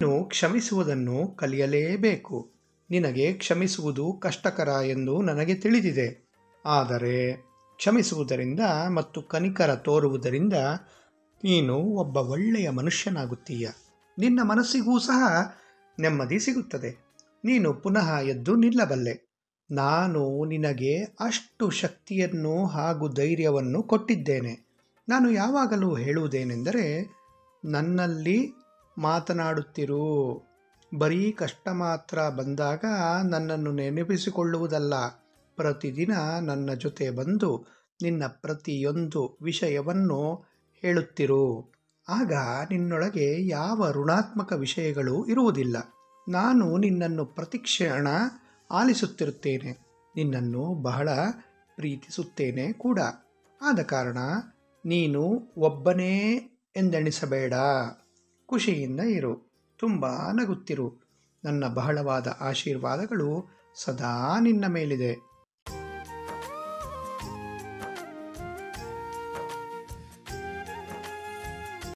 ನೀನು ಕ್ಷಮಿಸುವುದನ್ನು ಕಲಿಯಲೇಬೇಕು. ನಿನಗೆ ಕ್ಷಮಿಸುವುದು ಕಷ್ಟಕರ ಎಂದು ನನಗೆ ತಿಳಿದಿದೆ. ಆದರೆ ಕ್ಷಮಿಸುವುದರಿಂದ ಮತ್ತು ಕನಿಕರ ತೋರುವುದರಿಂದ ನೀನು ಒಬ್ಬ ಒಳ್ಳೆಯ ಮನುಷ್ಯನಾಗುತ್ತೀಯ. ನಿನ್ನ ಮನಸ್ಸಿಗೂ ಸಹ ನೆಮ್ಮದಿ ಸಿಗುತ್ತದೆ. ನೀನು ಪುನಃ ಎದ್ದು ನಿಲ್ಲಬಲ್ಲೆ. ನಾನು ನಿನಗೆ ಅಷ್ಟು ಶಕ್ತಿಯನ್ನು ಹಾಗೂ ಧೈರ್ಯವನ್ನು ಕೊಟ್ಟಿದ್ದೇನೆ. ನಾನು ಯಾವಾಗಲೂ ಹೇಳುವುದೇನೆಂದರೆ, ನನ್ನಲ್ಲಿ ಮಾತನಾಡುತ್ತಿರು. ಬರೀ ಕಷ್ಟ ಮಾತ್ರ ಬಂದಾಗ ನನ್ನನ್ನು ನೆನಪಿಸಿಕೊಳ್ಳುವುದಲ್ಲ. ಪ್ರತಿದಿನ ನನ್ನ ಜೊತೆ ಬಂದು ನಿನ್ನ ಪ್ರತಿಯೊಂದು ವಿಷಯವನ್ನು ಹೇಳುತ್ತಿರು. ಆಗ ನಿನ್ನೊಳಗೆ ಯಾವ ಋಣಾತ್ಮಕ ವಿಷಯಗಳು ಇರುವುದಿಲ್ಲ. ನಾನು ನಿನ್ನನ್ನು ಪ್ರತಿಕ್ಷಣ ಆಲಿಸುತ್ತಿರುತ್ತೇನೆ. ನಿನ್ನನ್ನು ಬಹಳ ಪ್ರೀತಿಸುತ್ತೇನೆ ಕೂಡ. ಆದ ಕಾರಣ ನೀನು ಒಬ್ಬನೇ ಎಂದೆಣಿಸಬೇಡ. ಖುಷಿಯಿಂದ ಇರು, ತುಂಬ ನಗುತ್ತಿರು. ನನ್ನ ಬಹಳವಾದ ಆಶೀರ್ವಾದಗಳು ಸದಾ ನಿನ್ನ ಮೇಲಿದೆ.